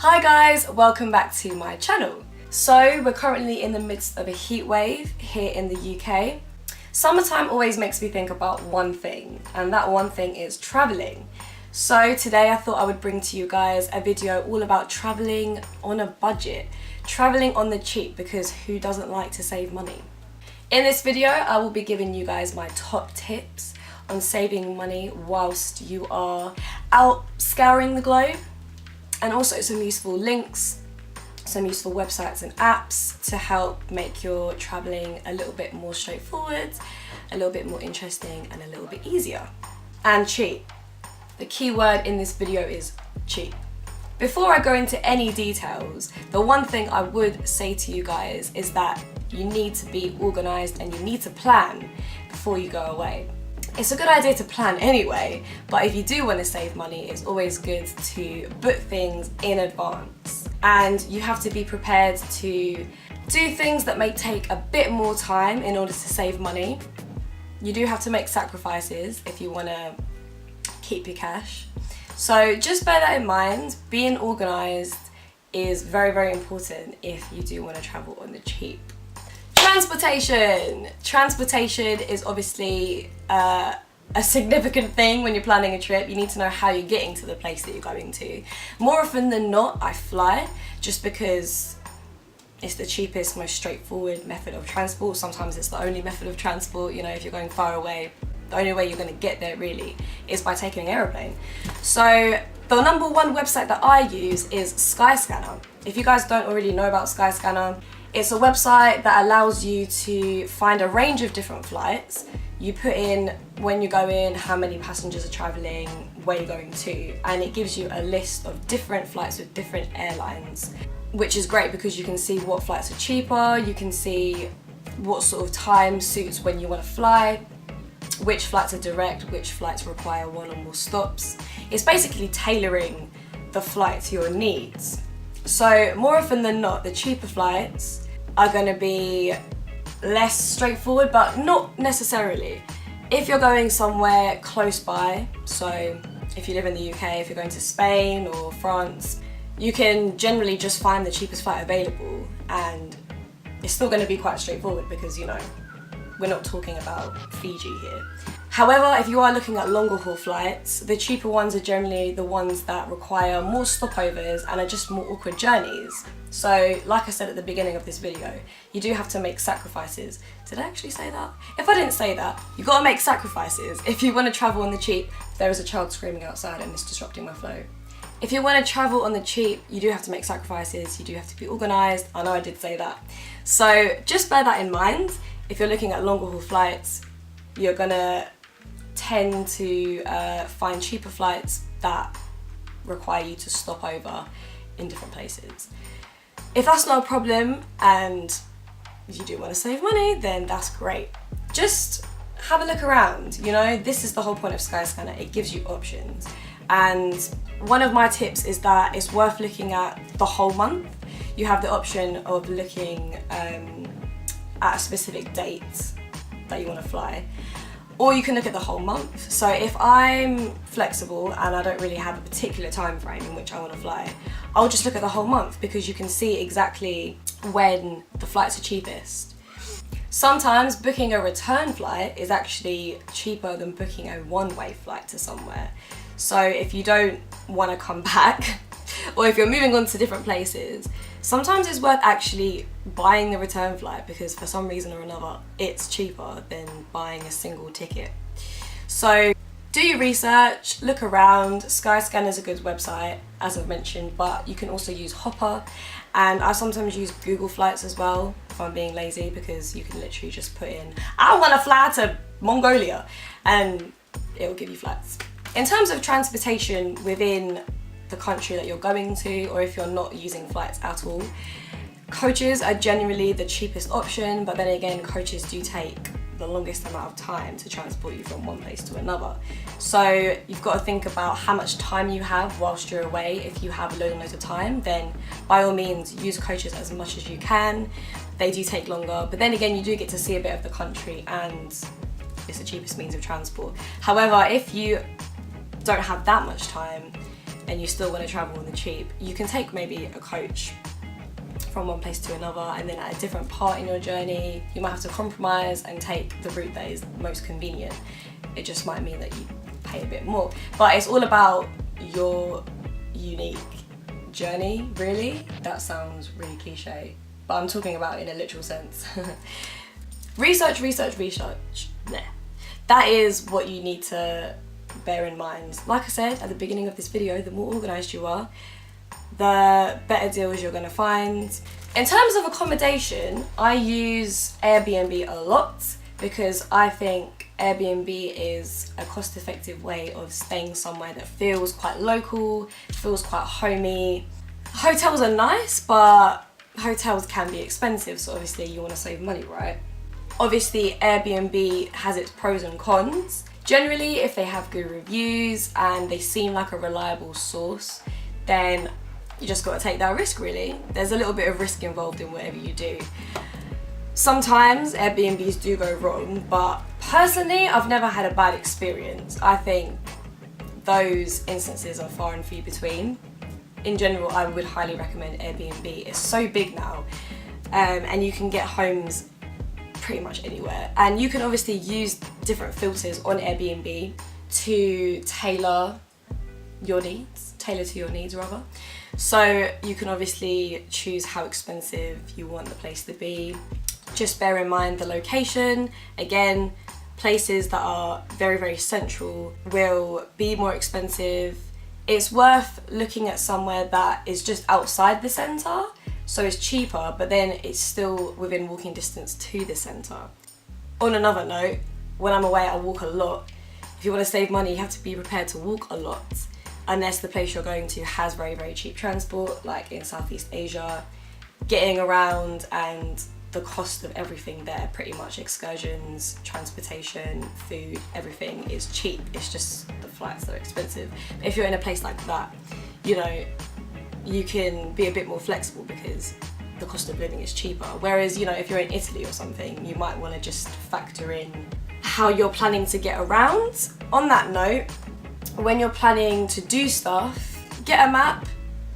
Hi guys, welcome back to my channel. So we're currently in the midst of a heat wave here in the UK. Summertime always makes me think about one thing, and that one thing is traveling. So today I thought I would bring to you guys a video all about traveling on a budget, traveling on the cheap, because who doesn't like to save money? In this video I will be giving you guys my top tips on saving money whilst you are out scouring the globe, and also some useful links, some useful websites and apps to help make your traveling a little bit more straightforward, a little bit more interesting, and a little bit easier. And cheap. The key word in this video is cheap. Before I go into any details, the one thing I would say to you guys is that you need to be organised and you need to plan before you go away. It's a good idea to plan anyway, but if you do want to save money, it's always good to book things in advance. And you have to be prepared to do things that may take a bit more time in order to save money. You do have to make sacrifices if you want to keep your cash. So just bear that in mind. Being organised is very, very important if you do want to travel on the cheap. Transportation! Transportation is obviously a significant thing when you're planning a trip. You need to know how you're getting to the place that you're going to. More often than not, I fly, just because it's the cheapest, most straightforward method of transport. Sometimes it's the only method of transport. You know, if you're going far away, the only way you're going to get there really is by taking an aeroplane. So the number one website that I use is Skyscanner. If you guys don't already know about Skyscanner, it's a website that allows you to find a range of different flights. You put in when you go in, how many passengers are traveling, where you're going to, and it gives you a list of different flights with different airlines, which is great because you can see what flights are cheaper, you can see what sort of time suits when you want to fly, which flights are direct, which flights require one or more stops. It's basically tailoring the flight to your needs. So more often than not, the cheaper flights are going to be less straightforward, but not necessarily. If you're going somewhere close by, so if you live in the UK, if you're going to Spain or France, you can generally just find the cheapest flight available, and it's still going to be quite straightforward because, you know, we're not talking about Fiji here. However, if you are looking at longer haul flights, the cheaper ones are generally the ones that require more stopovers and are just more awkward journeys. So, like I said at the beginning of this video, you do have to make sacrifices. Did I actually say that? If I didn't say that, you gotta make sacrifices if you want to travel on the cheap. There is a child screaming outside and it's disrupting my flow. If you want to travel on the cheap, you do have to make sacrifices, you do have to be organised. I know I did say that. So just bear that in mind. If you're looking at longer haul flights, you're gonna tend to find cheaper flights that require you to stop over in different places. If that's not a problem and you do want to save money, then that's great. Just have a look around, you know, this is the whole point of Skyscanner. It gives you options. And one of my tips is that it's worth looking at the whole month. You have the option of looking at a specific date that you want to fly, or you can look at the whole month. So if I'm flexible and I don't really have a particular time frame in which I want to fly, I'll just look at the whole month because you can see exactly when the flights are cheapest. Sometimes booking a return flight is actually cheaper than booking a one-way flight to somewhere. So if you don't want to come back, or if you're moving on to different places, sometimes it's worth actually buying the return flight because for some reason or another it's cheaper than buying a single ticket. So do your research, look around. Skyscanner is a good website, as I've mentioned, but you can also use Hopper, and I sometimes use Google Flights as well if I'm being lazy, because you can literally just put in, I want to fly to Mongolia, and it will give you flights. In terms of transportation within the country that you're going to, or if you're not using flights at all, coaches are generally the cheapest option, but then again, coaches do take the longest amount of time to transport you from one place to another. So you've got to think about how much time you have whilst you're away. If you have loads of time, then by all means use coaches as much as you can. They do take longer, but then again, you do get to see a bit of the country and it's the cheapest means of transport. However, if you don't have that much time, and you still want to travel on the cheap, you can take maybe a coach from one place to another, and then at a different part in your journey you might have to compromise and take the route that is most convenient. It just might mean that you pay a bit more, but it's all about your unique journey, really. That sounds really cliche, but I'm talking about it in a literal sense. Research. Nah. That is what you need to bear in mind. Like I said at the beginning of this video, the more organised you are, the better deals you're going to find. In terms of accommodation, I use Airbnb a lot because I think Airbnb is a cost-effective way of staying somewhere that feels quite local, feels quite homey. Hotels are nice, but hotels can be expensive, so obviously you want to save money, right? Obviously Airbnb has its pros and cons. Generally, if they have good reviews and they seem like a reliable source, then you just got to take that risk, really. There's a little bit of risk involved in whatever you do. Sometimes Airbnbs do go wrong, but personally I've never had a bad experience. I think those instances are far and few between. In general, I would highly recommend Airbnb. It's so big now, and you can get homes pretty much anywhere. And you can obviously use different filters on Airbnb to tailor to your needs rather. So you can obviously choose how expensive you want the place to be. Just bear in mind the location. Again, places that are very, very central will be more expensive. It's worth looking at somewhere that is just outside the centre, so it's cheaper, but then it's still within walking distance to the centre. On another note, when I'm away I walk a lot. If you want to save money, you have to be prepared to walk a lot, unless the place you're going to has very, very cheap transport, like in Southeast Asia. Getting around and the cost of everything there, pretty much excursions, transportation, food, everything is cheap. It's just the flights that are expensive. But if you're in a place like that, you know, you can be a bit more flexible because the cost of living is cheaper. Whereas, you know, if you're in Italy or something, you might want to just factor in how you're planning to get around. On that note, when you're planning to do stuff, get a map,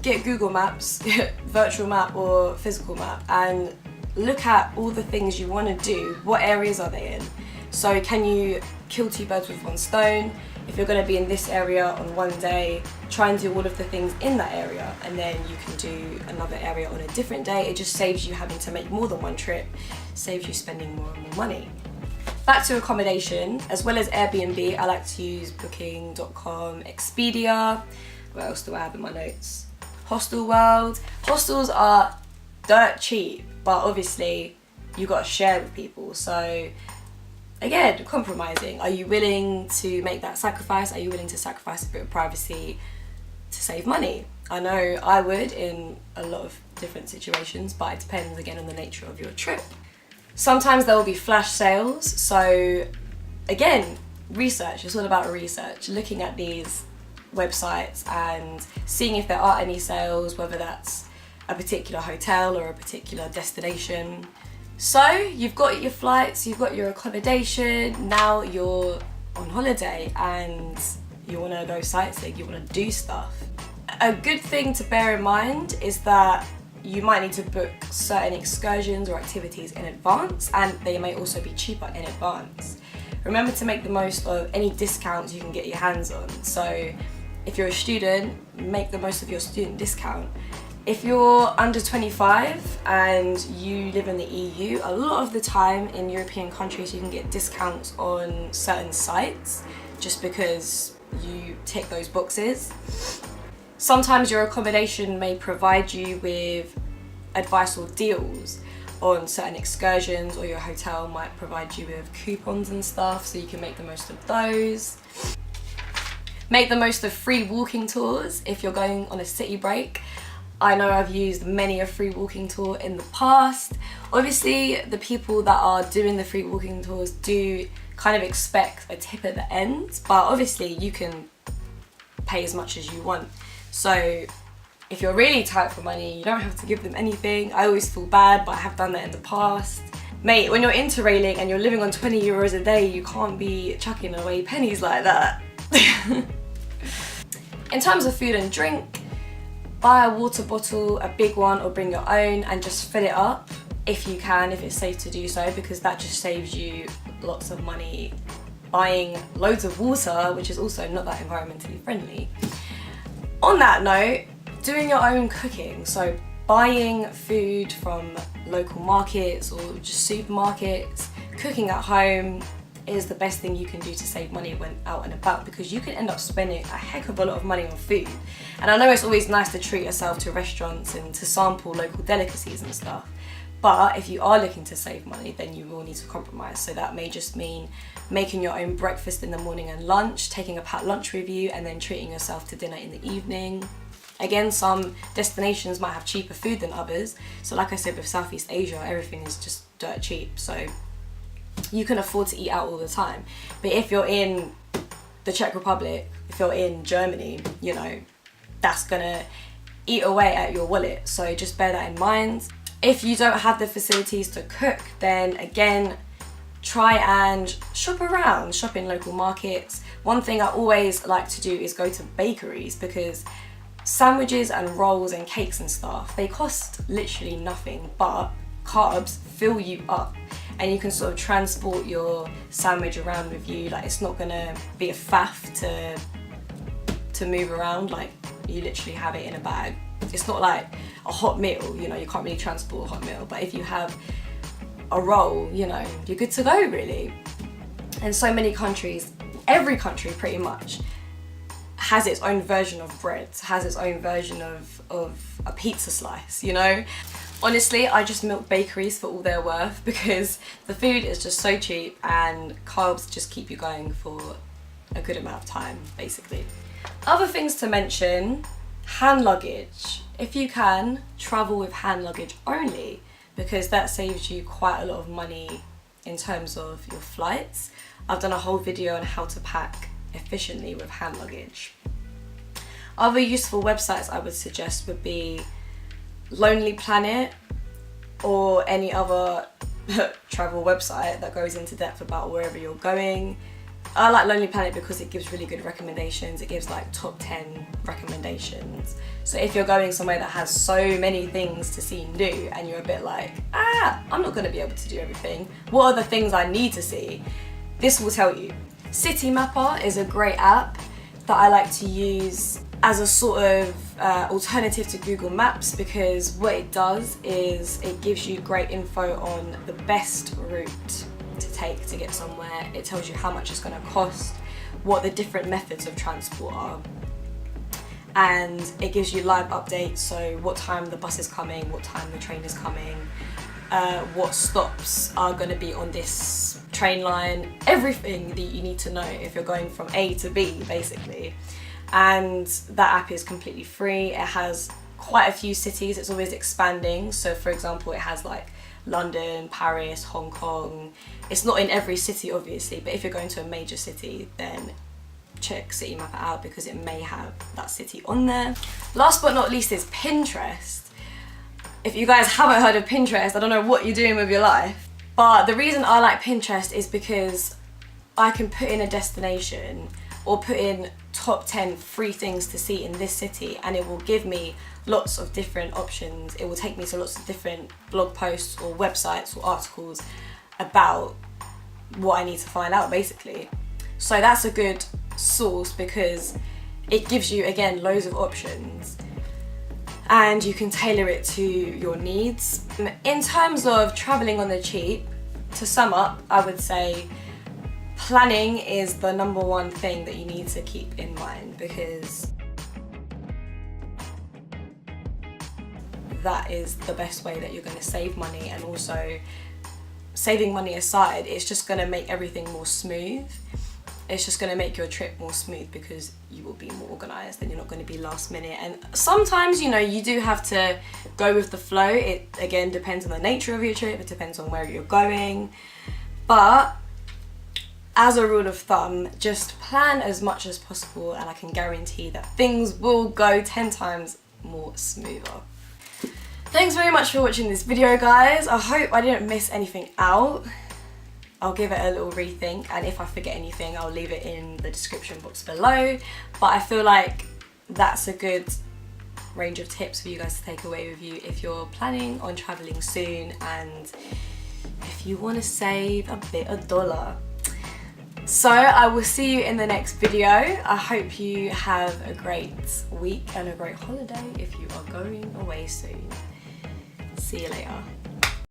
get Google Maps, virtual map or physical map, and look at all the things you want to do. What areas are they in? So can you kill two birds with one stone? If you're going to be in this area on one day, try and do all of the things in that area, and then you can do another area on a different day. It just saves you having to make more than one trip, saves you spending more and more money. Back to accommodation, as well as Airbnb, I like to use Booking.com, Expedia. What else do I have in my notes? Hostel World. Hostels are dirt cheap, but obviously you got to share with people. So again, compromising. Are you willing to make that sacrifice? Are you willing to sacrifice a bit of privacy to save money? I know I would in a lot of different situations, but it depends again on the nature of your trip. Sometimes there will be flash sales, so again, research. It's all about research, looking at these websites and seeing if there are any sales, whether that's a particular hotel or a particular destination. So you've got your flights, you've got your accommodation, now you're on holiday and you want to go sightseeing, you want to do stuff. A good thing to bear in mind is that you might need to book certain excursions or activities in advance, and they may also be cheaper in advance. Remember to make the most of any discounts you can get your hands on. So if you're a student, make the most of your student discount. If you're under 25 and you live in the EU, a lot of the time in European countries you can get discounts on certain sites just because you tick those boxes. Sometimes your accommodation may provide you with advice or deals on certain excursions, or your hotel might provide you with coupons and stuff, so you can make the most of those. Make the most of free walking tours if you're going on a city break. I know I've used many a free walking tour in the past. Obviously, the people that are doing the free walking tours do kind of expect a tip at the end, but obviously you can pay as much as you want. So if you're really tight for money, you don't have to give them anything. I always feel bad, but I have done that in the past. Mate, when you're interrailing and you're living on 20 euros a day, you can't be chucking away pennies like that. In terms of food and drink, buy a water bottle, a big one, or bring your own and just fill it up if you can, if it's safe to do so, because that just saves you lots of money buying loads of water, which is also not that environmentally friendly. On that note, doing your own cooking, so buying food from local markets or just supermarkets, cooking at home is the best thing you can do to save money when out and about, because you can end up spending a heck of a lot of money on food. And I know it's always nice to treat yourself to restaurants and to sample local delicacies and stuff, but if you are looking to save money, then you will need to compromise. So that may just mean making your own breakfast in the morning and lunch, taking a packed lunch with you, and then treating yourself to dinner in the evening. Again, some destinations might have cheaper food than others. So like I said, with Southeast Asia, everything is just dirt cheap. So you can afford to eat out all the time. But if you're in the Czech Republic, if you're in Germany, you know, that's gonna eat away at your wallet. So just bear that in mind. If you don't have the facilities to cook, then again, try and shop around, shop in local markets. One thing I always like to do is go to bakeries, because sandwiches and rolls and cakes and stuff, they cost literally nothing, but carbs fill you up, and you can sort of transport your sandwich around with you. Like, it's not gonna be a faff to move around. Like, you literally have it in a bag. It's not like a hot meal, you know, you can't really transport a hot meal, but if you have a roll, you know, you're good to go really. And so many countries, every country pretty much, has its own version of bread, has its own version of a pizza slice, you know? Honestly, I just milk bakeries for all they're worth, because the food is just so cheap and carbs just keep you going for a good amount of time, basically. Other things to mention, hand luggage. If you can, travel with hand luggage only, because that saves you quite a lot of money in terms of your flights. I've done a whole video on how to pack efficiently with hand luggage. Other useful websites I would suggest would be Lonely Planet or any other travel website that goes into depth about wherever you're going. I like Lonely Planet because it gives really good recommendations. It gives like top 10 recommendations. So if you're going somewhere that has so many things to see and do, and you're a bit like, I'm not gonna be able to do everything, what are the things I need to see? This will tell you. Citymapper is a great app that I like to use as a sort of alternative to Google Maps, because what it does is it gives you great info on the best route to take to get somewhere. It tells you how much it's going to cost, what the different methods of transport are, and it gives you live updates, so what time the bus is coming, what time the train is coming, what stops are going to be on this train line, everything that you need to know if you're going from A to B basically. And that app is completely free. It has quite a few cities, it's always expanding. So for example, it has like London, Paris, Hong Kong. It's not in every city obviously, but if you're going to a major city, then check Citymapper out because it may have that city on there. Last but not least is Pinterest. If you guys haven't heard of Pinterest, I don't know what you're doing with your life. But the reason I like Pinterest is because I can put in a destination or put in top 10 free things to see in this city, and it will give me lots of different options. It will take me to lots of different blog posts or websites or articles about what I need to find out basically. So that's a good source because it gives you, again, loads of options and you can tailor it to your needs. In terms of traveling on the cheap, to sum up, I would say planning is the #1 thing that you need to keep in mind, because that is the best way that you're going to save money. And also, saving money aside, it's just going to make everything more smooth. It's just going to make your trip more smooth because you will be more organised and you're not going to be last minute. And sometimes, you know, you do have to go with the flow. It again depends on the nature of your trip, it depends on where you're going. But as a rule of thumb, just plan as much as possible and I can guarantee that things will go 10 times more smoother. Thanks very much for watching this video, guys. I hope I didn't miss anything out. I'll give it a little rethink, and if I forget anything, I'll leave it in the description box below. But I feel like that's a good range of tips for you guys to take away with you if you're planning on traveling soon and if you want to save a bit of dollar. So I will see you in the next video. I hope you have a great week and a great holiday if you are going away soon. See you later.